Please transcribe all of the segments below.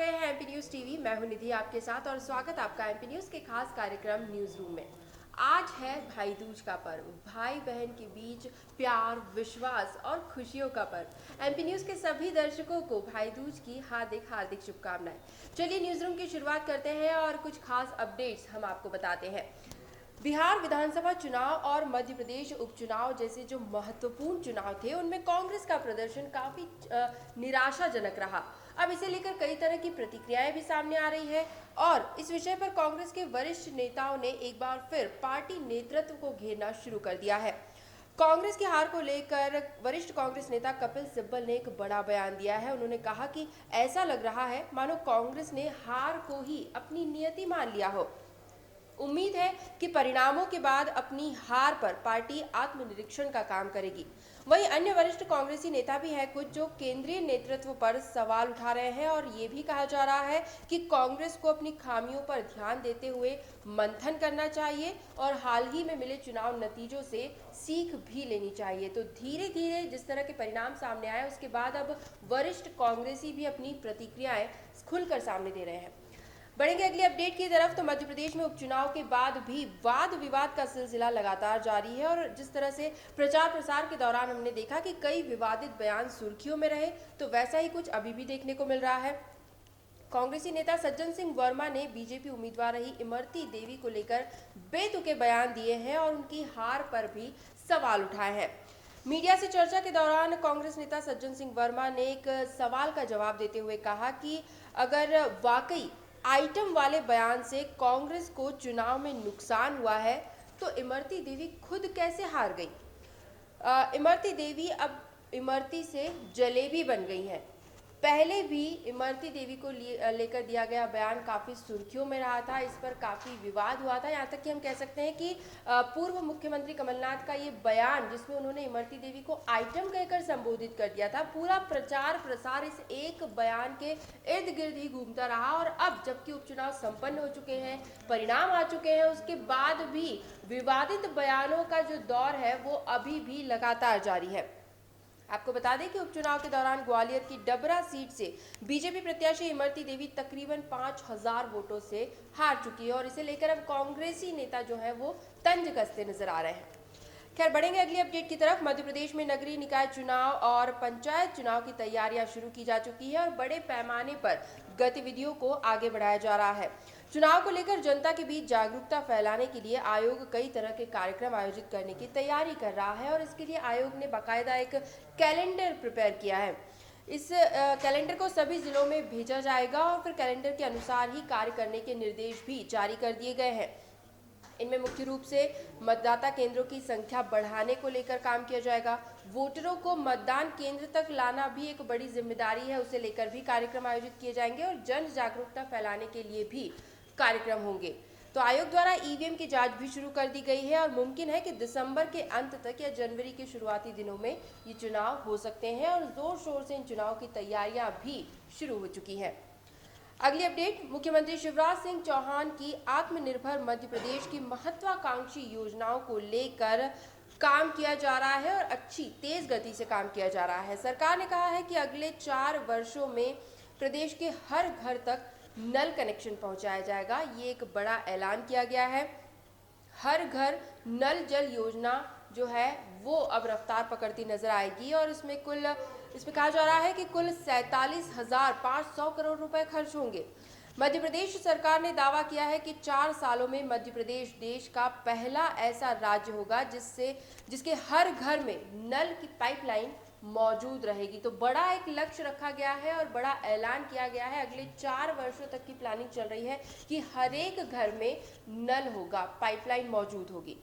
रहे हैं MP news TV. मैं हूं निधि आपके साथ और स्वागत आपका एमपी न्यूज के खास कार्यक्रम न्यूज रूम में। आज है भाई दूज का पर्व। भाई बहन के बीच प्यार, विश्वास और खुशियों का पर्व। एमपी न्यूज के सभी दर्शकों को भाई दूज की हार्दिक हार्दिक शुभकामनाएं। चलिए न्यूज रूम की शुरुआत करते हैं और कुछ खास अपडेट्स हम आपको बताते हैं। बिहार विधानसभा चुनाव और मध्य प्रदेश उपचुनाव जैसे जो महत्वपूर्ण चुनाव थे उनमें कांग्रेस का प्रदर्शन काफी निराशाजनक रहा। अब इसे लेकर कई तरह की प्रतिक्रियाएं भी सामने आ रही है और इस विषय पर कांग्रेस के वरिष्ठ नेताओं ने एक बार फिर पार्टी नेतृत्व को घेरना शुरू कर दिया है। कांग्रेस की हार को लेकर वरिष्ठ कांग्रेस नेता कपिल सिब्बल ने एक बड़ा बयान दिया है। उन्होंने कहा कि ऐसा लग रहा है मानो कांग्रेस ने हार को ही अपनी नियति मान लिया हो। उम्मीद है कि परिणामों के बाद अपनी हार पर पार्टी आत्मनिरीक्षण का काम करेगी। वहीं अन्य वरिष्ठ कांग्रेसी नेता भी हैं कुछ जो केंद्रीय नेतृत्व पर सवाल उठा रहे हैं और ये भी कहा जा रहा है कि कांग्रेस को अपनी खामियों पर ध्यान देते हुए मंथन करना चाहिए और हाल ही में मिले चुनाव नतीजों से सीख भी लेनी चाहिए। तो धीरे धीरे जिस तरह के परिणाम सामने आए उसके बाद अब वरिष्ठ कांग्रेसी भी अपनी प्रतिक्रियाएं खुलकर सामने दे रहे हैं। बढ़ेंगे अगली अपडेट की तरफ। तो मध्य प्रदेश में उपचुनाव के बाद भी वाद विवाद का सिलसिला लगातार जारी है और जिस तरह से प्रचार प्रसार के दौरान हमने देखा कि कई विवादित बयान सुर्खियों में रहे, तो वैसा ही कुछ अभी भी देखने को मिल रहा है। कांग्रेसी नेता सज्जन सिंह वर्मा ने बीजेपी उम्मीदवार रही इमरती देवी को लेकर बेतुके बयान दिए हैं और उनकी हार पर भी सवाल उठाए हैं। मीडिया से चर्चा के दौरान कांग्रेस नेता सज्जन सिंह वर्मा ने एक सवाल का जवाब देते हुए कहा कि अगर वाकई आइटम वाले बयान से कांग्रेस को चुनाव में नुकसान हुआ है तो इमरती देवी खुद कैसे हार गई। इमरती देवी अब इमरती से जलेबी बन गई हैं। पहले भी इमरती देवी को लेकर दिया गया बयान काफी सुर्खियों में रहा था, इस पर काफी विवाद हुआ था। यहाँ तक कि हम कह सकते हैं कि पूर्व मुख्यमंत्री कमलनाथ का ये बयान जिसमें उन्होंने इमरती देवी को आइटम कहकर संबोधित कर दिया था, पूरा प्रचार प्रसार इस एक बयान के इर्द गिर्द ही घूमता रहा। और अब जबकि उपचुनाव संपन्न हो चुके हैं, परिणाम आ चुके हैं, उसके बाद भी विवादित बयानों का जो दौर है वो अभी भी लगातार जारी है। आपको बता दें कि उपचुनाव के दौरान ग्वालियर की डबरा सीट से बीजेपी प्रत्याशी इमरती देवी तकरीबन 5000 वोटों से हार चुकी है और इसे लेकर अब कांग्रेसी नेता जो है वो तंज कसते नजर आ रहे हैं। खैर बढ़ेंगे अगली अपडेट की तरफ। मध्य प्रदेश में नगरीय निकाय चुनाव और पंचायत चुनाव की तैयारियां शुरू की जा चुकी है और बड़े पैमाने पर गतिविधियों को आगे बढ़ाया जा रहा है। चुनाव को लेकर जनता के बीच जागरूकता फैलाने के लिए आयोग कई तरह के कार्यक्रम आयोजित करने की तैयारी कर रहा है और इसके लिए आयोग ने बाकायदा एक कैलेंडर प्रिपेयर किया है। इस कैलेंडर को सभी जिलों में भेजा जाएगा और फिर कैलेंडर के अनुसार ही कार्य करने के निर्देश भी जारी कर दिए गए हैं। इनमें मुख्य रूप से मतदाता केंद्रों की संख्या बढ़ाने को लेकर काम किया जाएगा। वोटरों को मतदान केंद्र तक लाना भी एक बड़ी जिम्मेदारी है, उसे लेकर भी कार्यक्रम आयोजित किए जाएंगे और जन जागरूकता फैलाने के लिए भी कार्यक्रम होंगे। तो आयोग द्वारा ईवीएम की जांच भी शुरू कर दी गई है और मुमकिन है कि दिसंबर के अंत तक या जनवरी के शुरुआती दिनों में ये चुनाव हो सकते हैं और जोर शोर से इन चुनाव की तैयारियां भी शुरू हो चुकी हैं। अगली अपडेट। मुख्यमंत्री शिवराज सिंह चौहान की आत्मनिर्भर मध्य प्रदेश की महत्वाकांक्षी योजनाओं को लेकर काम किया जा रहा है और अच्छी तेज गति से काम किया जा रहा है। सरकार ने कहा है कि अगले 4 वर्षों में प्रदेश के हर घर तक नल कनेक्शन पहुंचाया जाएगा। ये एक बड़ा ऐलान किया गया है। हर घर नल जल योजना जो है वो अब रफ्तार पकड़ती नजर आएगी और इसमें कहा जा रहा है कि कुल 47,500 करोड़ रुपए खर्च होंगे। मध्य प्रदेश सरकार ने दावा किया है कि 4 सालों में मध्य प्रदेश देश का पहला ऐसा राज्य होगा जिसके हर घर में नल की पाइपलाइन मौजूद रहेगी। तो बड़ा एक लक्ष्य रखा गया है और बड़ा ऐलान किया गया है। अगले 4 वर्षों तक की प्लानिंग चल रही है कि हर एक घर में नल होगा, पाइपलाइन मौजूद होगी।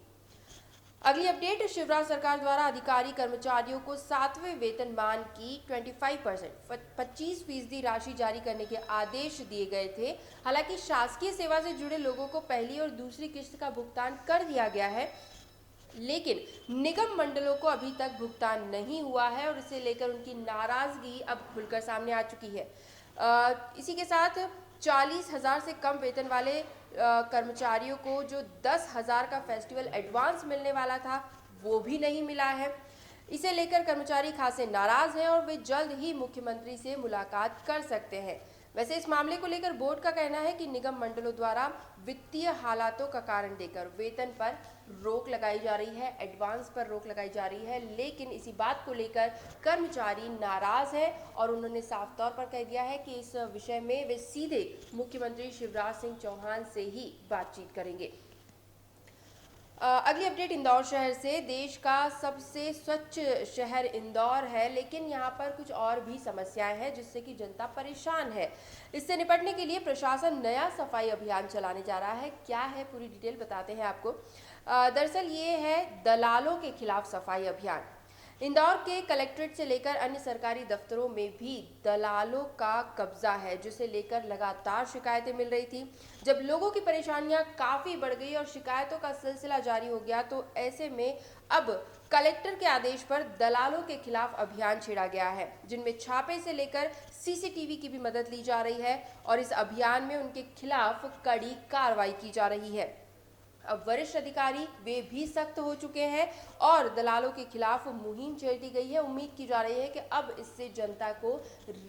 अगली अपडेट। शिवराज सरकार द्वारा अधिकारी कर्मचारियों को 7वें वेतनमान की 25% राशि जारी करने के आदेश दिए गए थे। हालांकि शासकीय सेवा से जुड़े लोगों को पहली और दूसरी किस्त का भुगतान कर दिया गया है, लेकिन निगम मंडलों को अभी तक भुगतान नहीं हुआ है और इसे लेकर उनकी नाराजगी अब खुलकर सामने आ चुकी है। इसी के साथ 40,000 से कम वेतन वाले कर्मचारियों को जो 10,000 का फेस्टिवल एडवांस मिलने वाला था वो भी नहीं मिला है। इसे लेकर कर्मचारी खासे नाराज हैं और वे जल्द ही मुख्यमंत्री से मुलाकात कर सकते हैं। वैसे इस मामले को लेकर बोर्ड का कहना है कि निगम मंडलों द्वारा वित्तीय हालातों का कारण देकर वेतन पर रोक लगाई जा रही है, एडवांस पर रोक लगाई जा रही है, लेकिन इसी बात को लेकर कर्मचारी नाराज है और उन्होंने साफ तौर पर कह दिया है कि इस विषय में वे सीधे मुख्यमंत्री शिवराज सिंह चौहान से ही बातचीत करेंगे। अगली अपडेट इंदौर शहर से। देश का सबसे स्वच्छ शहर इंदौर है, लेकिन यहाँ पर कुछ और भी समस्याएं हैं जिससे कि जनता परेशान है। इससे निपटने के लिए प्रशासन नया सफाई अभियान चलाने जा रहा है। क्या है पूरी डिटेल बताते हैं आपको। दरअसल ये है दलालों के खिलाफ सफाई अभियान। इंदौर के कलेक्ट्रेट से लेकर अन्य सरकारी दफ्तरों में भी दलालों का कब्जा है, जिसे लेकर लगातार शिकायतें मिल रही थी। जब लोगों की परेशानियां काफी बढ़ गई और शिकायतों का सिलसिला जारी हो गया, तो ऐसे में अब कलेक्टर के आदेश पर दलालों के खिलाफ अभियान छेड़ा गया है, जिनमें छापे से लेकर सीसीटीवी की भी मदद ली जा रही है और इस अभियान में उनके खिलाफ कड़ी कार्रवाई की जा रही है। अब वरिष्ठ अधिकारी वे भी सख्त हो चुके हैं और दलालों के खिलाफ मुहिम छेड़ दी गई है। उम्मीद की जा रही है कि अब इससे जनता को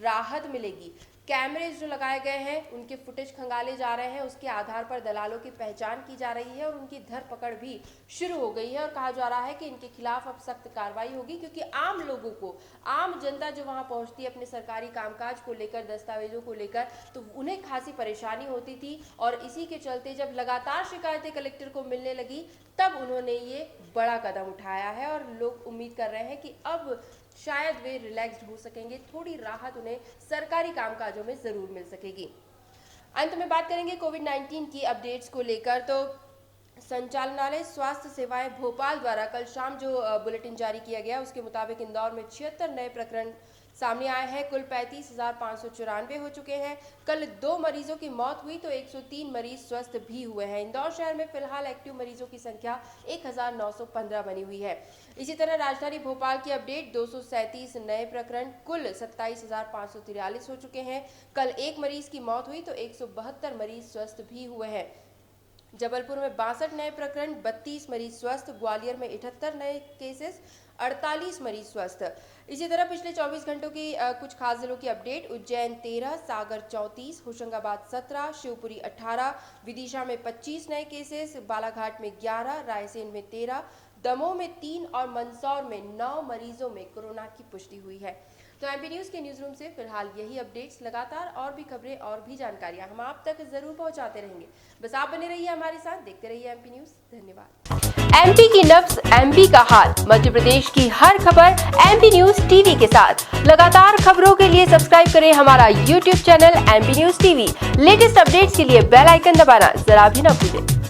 राहत मिलेगी। कैमरेज जो लगाए गए हैं उनके फुटेज खंगाले जा रहे हैं, उसके आधार पर दलालों की पहचान की जा रही है और उनकी धरपकड़ भी शुरू हो गई है और कहा जा रहा है कि इनके खिलाफ अब सख्त कार्रवाई होगी, क्योंकि आम लोगों को, आम जनता जो वहां पहुंचती है अपने सरकारी कामकाज को लेकर, दस्तावेजों को लेकर, तो उन्हें खासी परेशानी होती थी और इसी के चलते जब लगातार शिकायतें कलेक्टर को मिलने लगी तब उन्होंने ये बड़ा कदम उठाया है और लोग उम्मीद कर रहे हैं कि अब शायद वे रिलैक्स्ड हो सकेंगे, थोड़ी राहत उन्हें सरकारी कामकाजों में जरूर मिल सकेगी। अंत में बात करेंगे कोविड-19 की अपडेट्स को लेकर। तो संचालनालय स्वास्थ्य सेवाएं भोपाल द्वारा कल शाम जो बुलेटिन जारी किया गया उसके मुताबिक इंदौर में 76 नए प्रकरण सामने आए हैं। कुल 35,594 हो चुके हैं। कल 2 मरीजों की मौत हुई तो 103 मरीज स्वस्थ भी हुए हैं। इंदौर शहर में फिलहाल एक्टिव मरीजों की संख्या 1915 बनी हुई है। इसी तरह राजधानी भोपाल की अपडेट 237 नए प्रकरण, कुल 27,543 हो चुके हैं। कल 1 मरीज की मौत हुई तो 172 मरीज स्वस्थ भी हुए हैं। जबलपुर में 62 नए प्रकरण, 32 मरीज स्वस्थ। ग्वालियर में 78 नए केसेस, 48 मरीज स्वस्थ। इसी तरह पिछले 24 घंटों की कुछ खास जिलों की अपडेट। उज्जैन 13, सागर 34, होशंगाबाद 17, शिवपुरी 18, विदिशा में 25 नए केसेस, बालाघाट में 11, रायसेन में 13, दमोह में 3 और मंदसौर में 9 मरीजों में कोरोना की पुष्टि हुई है। तो एमपी न्यूज के न्यूज रूम से फिलहाल यही अपडेट्स। लगातार और भी खबरें और भी जानकारियां हम आप तक जरूर पहुंचाते रहेंगे। बस आप बने रहिए हमारे साथ, देखते रहिए एमपी न्यूज। धन्यवाद। एमपी की नब्ज, एमपी का हाल, मध्य प्रदेश की हर खबर एमपी न्यूज टीवी के साथ। लगातार खबरों के लिए सब्सक्राइब करें हमारा YouTube channel MP news TV. Latest updates के लिए बेल आइकन दबाना जरा भी न भूलें।